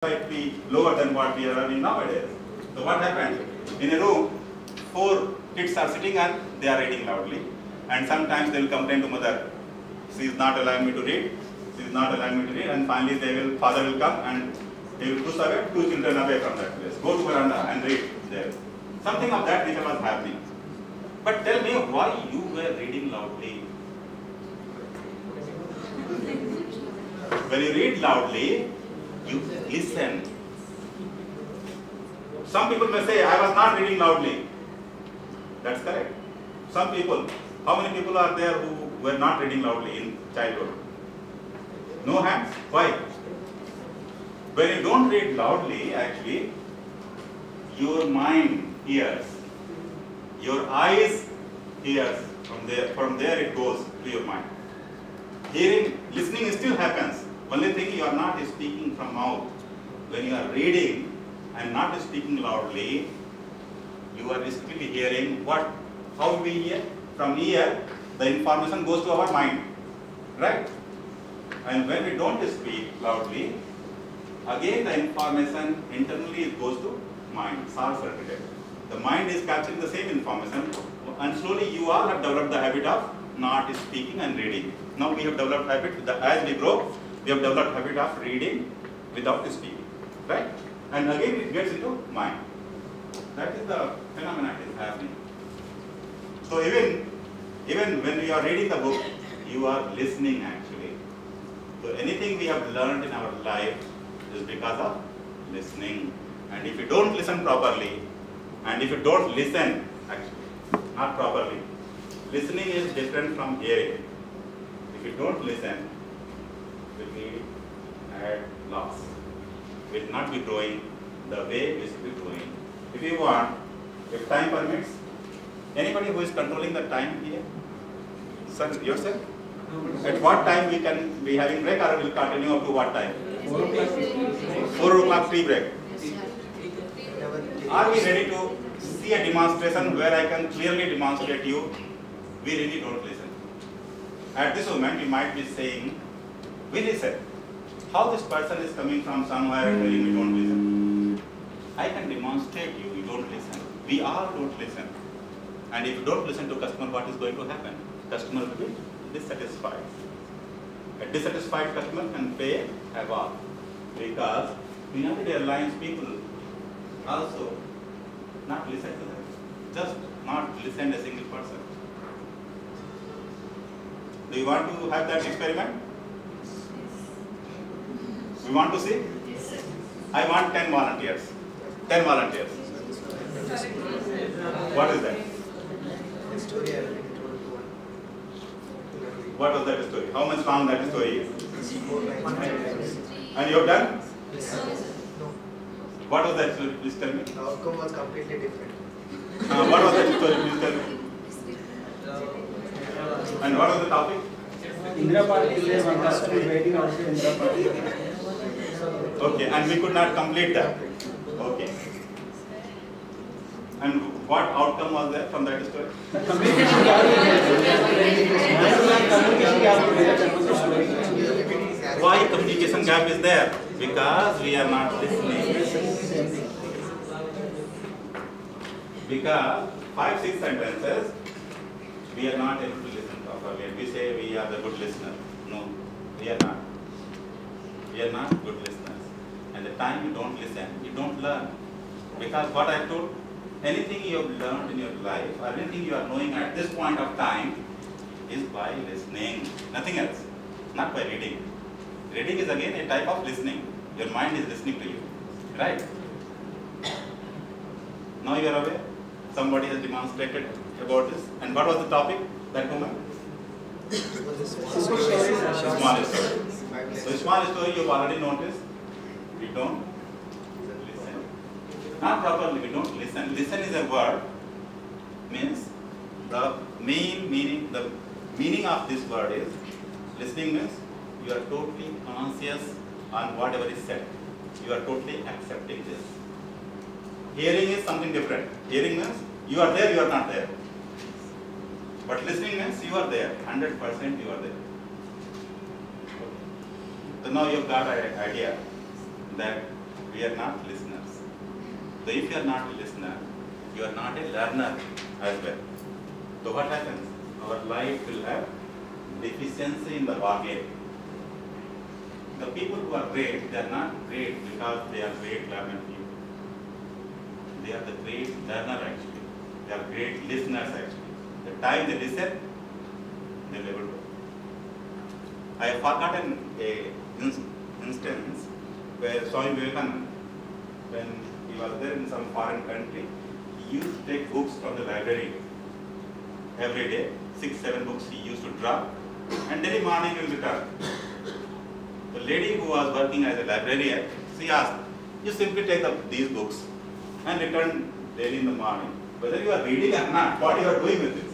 slightly lower than what we are earning nowadays. So what happened? In a room, 4 kids are sitting and they are reading loudly. And sometimes they will complain to mother, she is not allowing me to read, she is not allowing me to read, and finally father will come and he will push away 2 children away from that place. Go to veranda and read there. Something of that nature was happening. But tell me why you were reading loudly. When you read loudly, you listen. Some people may say, I was not reading loudly. That's correct. Some people, how many people are there who were not reading loudly in childhood? No hands? Why? When you don't read loudly, actually, your mind hears. Your eyes hears. From there it goes to your mind. Hearing, listening still happens. Only thing, you are not speaking from mouth. When you are reading and not speaking loudly, you are strictly hearing what? How we hear? From ear, the information goes to our mind. Right? And when we don't speak loudly, again the information internally goes to mind, short-circuited. The mind is capturing the same information, and slowly you all have developed the habit of not speaking and reading. Now we have developed habit, as we grow, we have developed habit of reading without speaking, right? And again it gets into mind. That is the phenomenon that is happening. So even when we are reading the book, you are listening actually. So anything we have learned in our life is because of listening. And if you don't listen properly, and if you don't listen actually, not properly, listening is different from hearing. If you don't listen, will be at loss. Will not be growing the way we should be growing. If you want, if time permits, anybody who is controlling the time here? Sir, yourself? At what time we can be having break, or will continue up to what time? 4 o'clock tea break. Are we ready to see a demonstration where I can clearly demonstrate you? We really don't listen. At this moment, you might be saying, we listen. How this person is coming from somewhere and telling me don't listen? I can demonstrate you don't listen. We all don't listen. And if you don't listen to customer, what is going to happen? Customer will be dissatisfied. A dissatisfied customer can pay havoc, because United Airlines people also not listen to them. Just not listen to a single person. Do you want to have that experiment? We want to see? I want 10 volunteers. 10 volunteers. What is that? What was that story? How much long that story is? And you have done? What was that story? Please tell me. The outcome was completely different. What was that story? Please tell me. And what was the topic? Indira Park is one customer is waiting outside Indira Park. Okay, and we could not complete that. Okay. And what outcome was there from that story? Why communication gap is there? Because we are not listening. Because 5-6 sentences, we are not able to listen properly. And we say we are the good listener. No, we are not. We are not good listeners. And the time you don't listen, you don't learn. Because what I told, anything you have learned in your life, or anything you are knowing at this point of time, is by listening. Nothing else. Not by reading. Reading is again a type of listening. Your mind is listening to you. Right? Now you are aware. Somebody has demonstrated about this. And what was the topic that moment? Small story. So small story you have already noticed. We don't listen. Not properly, we don't listen. Listen is a word, means the meaning of this word is, listening means you are totally conscious on whatever is said. You are totally accepting this. Hearing is something different. Hearing means you are there, you are not there. But listening means you are there, 100% you are there. So now you've got an idea that we are not listeners. So if you are not a listener, you are not a learner as well. So what happens? Our life will have deficiency in the bargain. The people who are great, they are not great because they are great learner people. They are the great learner actually. They are great listeners actually. The time they listen, they will be able to. I have forgotten an instance where Swami Vivekananda, when he was there in some foreign country, he used to take books from the library every day, 6-7 books he used to drop, and daily morning he will return. The lady who was working as a librarian, she asked, you simply take these books and return daily in the morning. Whether you are reading or not, what you are doing with this?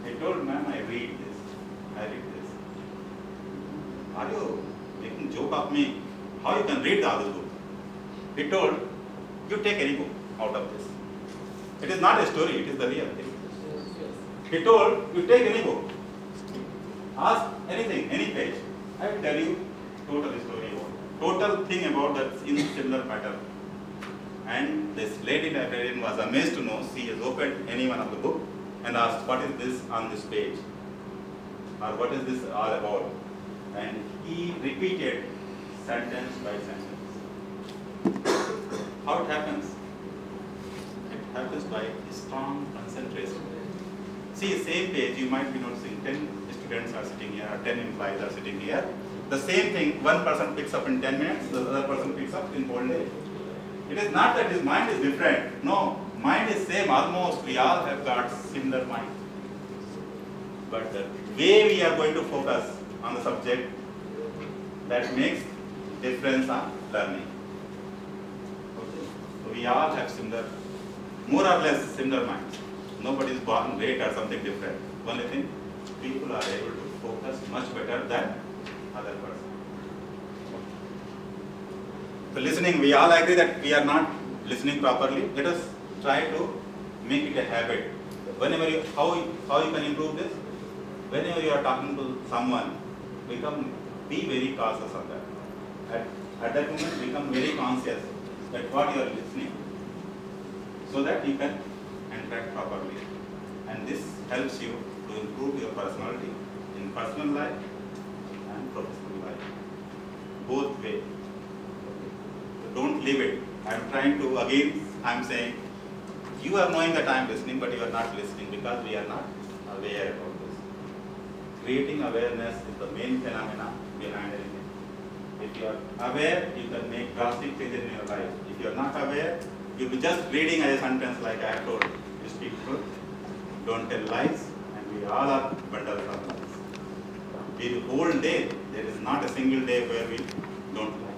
He told, ma'am, I read this. I read this. Are you making joke of me? How you can read all these books? He told, you take any book out of this. It is not a story, it is the real thing. He told, you take any book. Ask anything, any page. I will tell you total story about total thing about that in similar matter. And this lady librarian was amazed to know she has opened any one of the book and asked, what is this on this page? Or what is this all about? And he repeated sentence by sentence. How it happens? It happens by strong concentration. See, same page you might be noticing 10 students are sitting here, 10 employees are sitting here. The same thing, one person picks up in 10 minutes, the other person picks up in whole day. It is not that his mind is different. No, mind is same almost. We all have got similar mind. But the way we are going to focus on the subject, that makes difference on learning. Okay. So we all have similar, more or less similar minds. Nobody is born great or something different. Only thing, people are able to focus much better than other person. So listening, we all agree that we are not listening properly. Let us try to make it a habit. Whenever you, how you can improve this? Whenever you are talking to someone, be very cautious of that. At that moment, become very conscious that what you are listening, so that you can interact properly. And this helps you to improve your personality in personal life and professional life. Both ways. Don't leave it. I am trying to, again, I am saying, you are knowing that I am listening, but you are not listening because we are not aware about this. Creating awareness is the main phenomena behind anything. If you are aware, you can make drastic changes in your life. If you are not aware, you will be just reading as a sentence like I have told. You speak truth, don't tell lies, and we all are bundles of lies. The whole day, there is not a single day where we don't lie.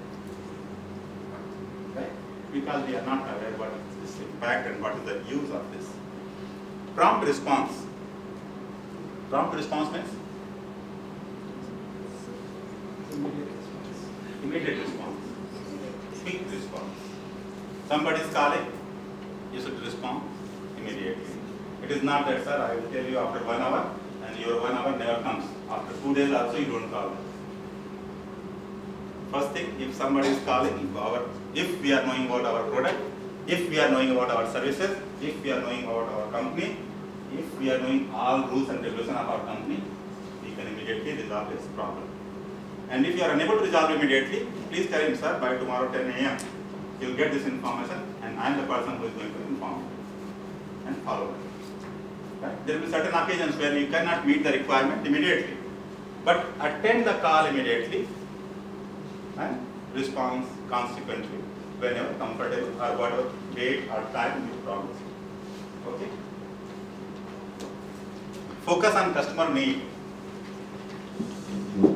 Right? Because we are not aware what is this impact and what is the use of this. Prompt response. Prompt response means? Immediate response. Quick response. Somebody is calling, you should respond immediately. It is not that, sir, I will tell you after 1 hour, and your 1 hour never comes. After 2 days also you don't call. First thing, if somebody is calling, if we are knowing about our product, if we are knowing about our services, if we are knowing about our company, if we are knowing all rules and regulations of our company, we can immediately resolve this problem. And if you are unable to resolve immediately, please tell him, sir, by tomorrow 10 a.m. you will get this information, and I am the person who is going to inform you and follow it. Right? There will be certain occasions where you cannot meet the requirement immediately, but attend the call immediately and respond consequently whenever comfortable or whatever date or time you promise. Okay? Focus on customer need.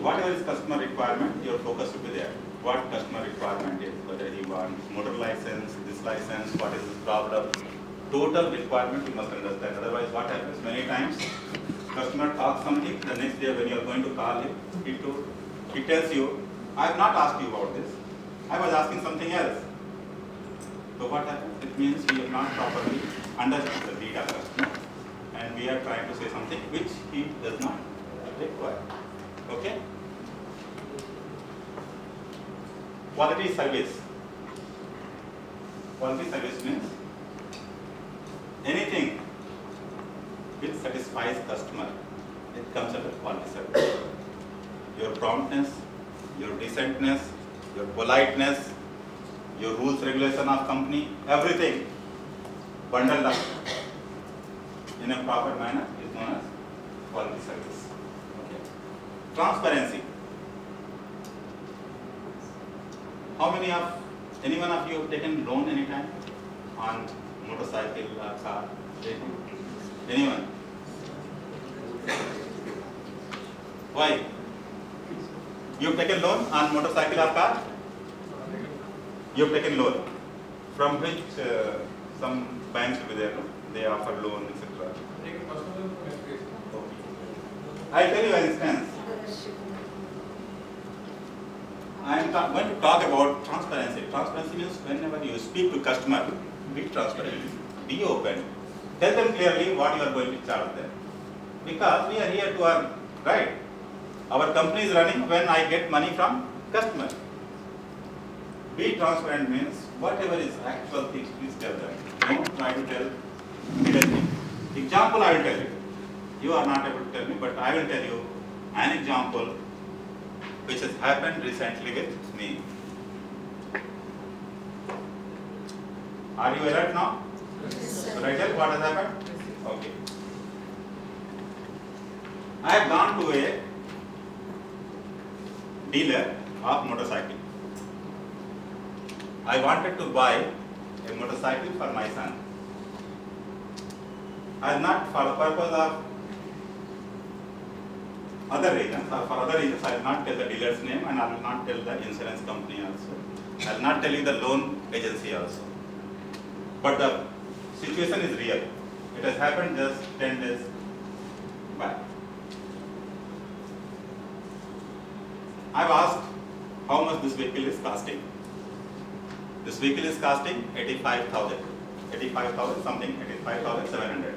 Whatever is customer requirement, your focus should be there. What customer requirement is, whether he wants motor license, this license, what is his problem. Total requirement you must understand. Otherwise, what happens many times, customer talks something, the next day when you are going to call him, he tells you, I have not asked you about this. I was asking something else. So what happens? It means we have not properly understood the need of customer, and we are trying to say something which he does not require. Okay? Quality service. Quality service means anything which satisfies customer. It comes under quality service. Your promptness, your decentness, your politeness, your rules, regulation of company, everything bundled up in a proper manner is known as quality service. Okay. Transparency. How many of, any one of you have taken loan anytime on motorcycle or car? Anyone? Why? You have taken loan on motorcycle or car? You have taken loan. From which some banks will be there, no? They offer loan, etc. I'll tell you an instance. I am going to talk about transparency. Transparency means whenever you speak to customer, be transparent, be open. Tell them clearly what you are going to charge them. Because we are here to earn, right? Our company is running when I get money from customer. Be transparent means whatever is actual things, please tell them. Don't try to tell hidden things. Example I will tell you. You are not able to tell me, but I will tell you an example which has happened recently with me. Are you alert now? Yes, Should I tell what has happened? Okay. I have gone to a dealer of motorcycle. I wanted to buy a motorcycle for my son. I have not, for the purpose of other reasons, or for other reasons, I will not tell the dealer's name and I will not tell the insurance company also. I will not tell you the loan agency also. But the situation is real. It has happened just 10 days back. I have asked how much this vehicle is costing. This vehicle is costing 85,000. 85,000 something, 85,700.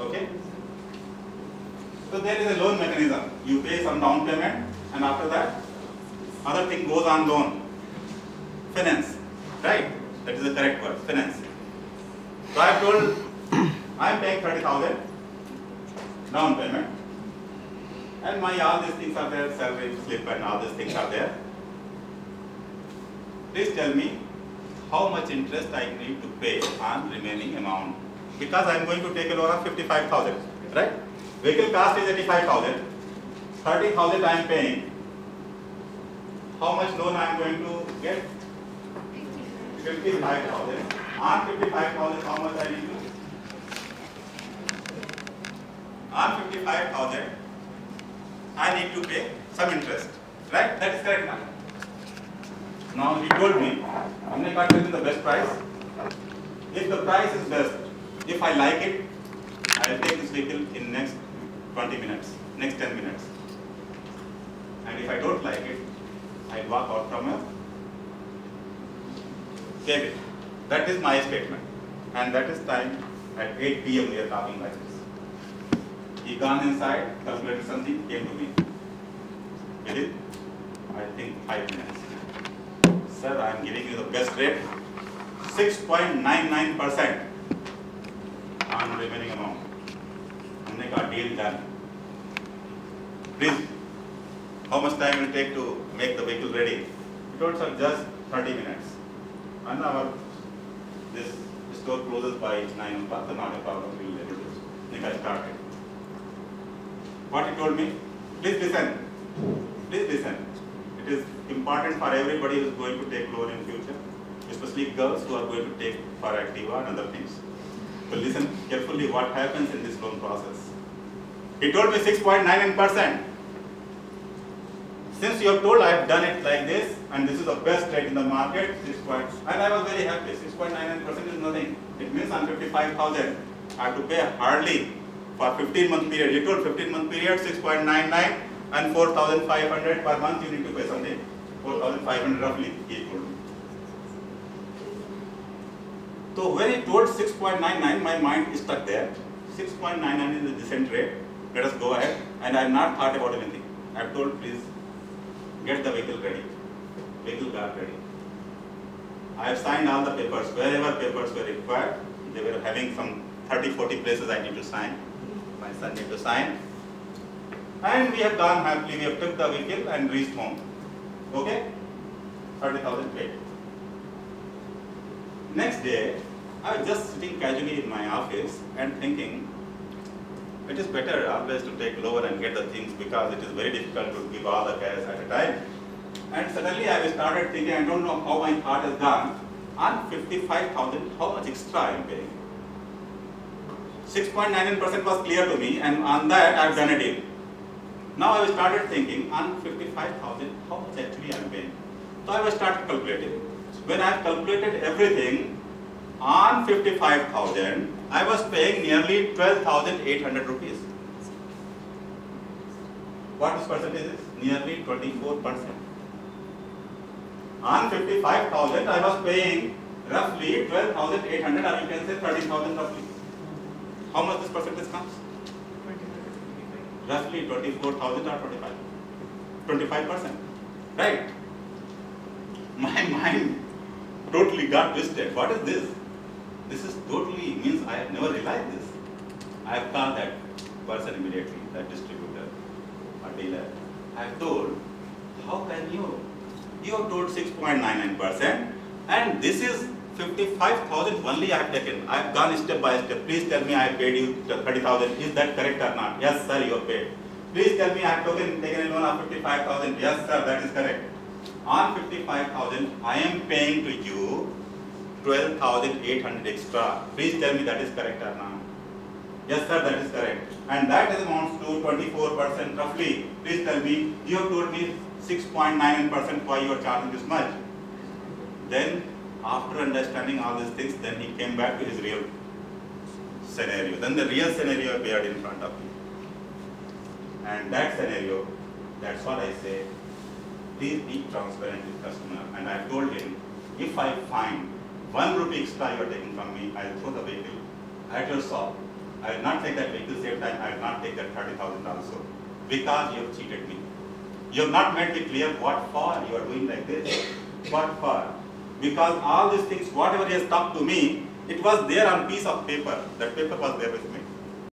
Okay? So there is a loan mechanism. You pay some down payment and after that, other thing goes on loan. Finance. Right? That is the correct word. Finance. So I have told I am paying 30,000 down payment. And my all these things are there, salary slip and all these things are there. Please tell me how much interest I need to pay on remaining amount. Because I am going to take a loan of 55,000, right? Vehicle cost is 85,000. 30,000 I am paying. How much loan I am going to get? 55,000. On 55,000, how much I need to? On 55,000, I need to pay some interest, right? That is correct now. Now he told me, हमने कहा tell me the best price. If the price is best, if I like it, I will take this vehicle in next 20 minutes, next 10 minutes. And if I don't like it, I will walk out from a cabin. That is my statement. And that is time at 8 PM we are talking like this. He gone inside, calculated something, came to me. Within, I think 5 minutes. Sir, I am giving you the best rate, 6.99% on remaining amount. हमने कहा deal done. Please, how much time will it take to make the vehicle ready? He told sir just 30 minutes. And this store closes by 9 o'clock, so not a problem, we will able to. Then I started. What he told me, please listen. Please listen. It is important for everybody who is going to take loan in future, especially girls who are going to take for Activa and other things. So listen carefully what happens in this loan process. He told me 6.99%. Since you have told I have done it like this and this is the best rate in the market, 6. And I was very happy. 6.99% is nothing. It means on 55,000 I have to pay hardly for 15-month period. He told 15-month period 6.99 and 4,500 per month you need to pay something. 4,500 roughly he told me. So when he told 6.99, my mind is stuck there. 6.99 is a decent rate. Let us go ahead. And I have not thought about anything. I have told please get the vehicle ready. Vehicle got ready. I have signed all the papers, wherever papers were required. They were having some 30-40 places I need to sign. My son need to sign. And we have gone happily, we have took the vehicle and reached home. Okay? 30,000 paid. Next day, I was just sitting casually in my office and thinking, it is better always to take lower and get the things because it is very difficult to give all the cash at a time. And suddenly I started thinking, I don't know how my thought has gone, on 55,000, how much extra I am paying? 6.99% was clear to me, and on that I have done a deal. Now I started thinking, on 55,000, how much actually I am paying? So I started calculating. When I calculated everything, on 55,000, I was paying nearly 12,800 rupees. What this percentage is? Nearly 24%. On 55,000, I was paying roughly 12,800, or you can say 30,000 roughly. How much this percentage comes? Roughly 24,000 or 25%. Right? My mind totally got twisted. What is this? This is totally means I have never realized this. I have called that person immediately, that distributor or dealer. I have told, how can you? You have told 6.99%, and this is 55,000 only I have taken. I have gone step by step. Please tell me I have paid you 30,000. Is that correct or not? Yes, sir, you have paid. Please tell me I have taken a loan of 55,000. Yes, sir, that is correct. On 55,000, I am paying to you 12,800 extra. Please tell me that is correct or not? Yes, sir, that is correct. And that amounts to 24% roughly. Please tell me, you have told me 6.99% why you are charging this much. Then, after understanding all these things, then he came back to his real scenario. Then the real scenario appeared in front of me. And that scenario, that's what I say, please be transparent with customer. And I told him, if I find 1 rupee extra you are taking from me, I will throw the vehicle at your shop. I will not take that vehicle same time, I will not take that 30,000 also. Because you have cheated me. You have not made me clear what for you are doing like this. What for? Because all these things, whatever he has talked to me, it was there on piece of paper. That paper was there with me.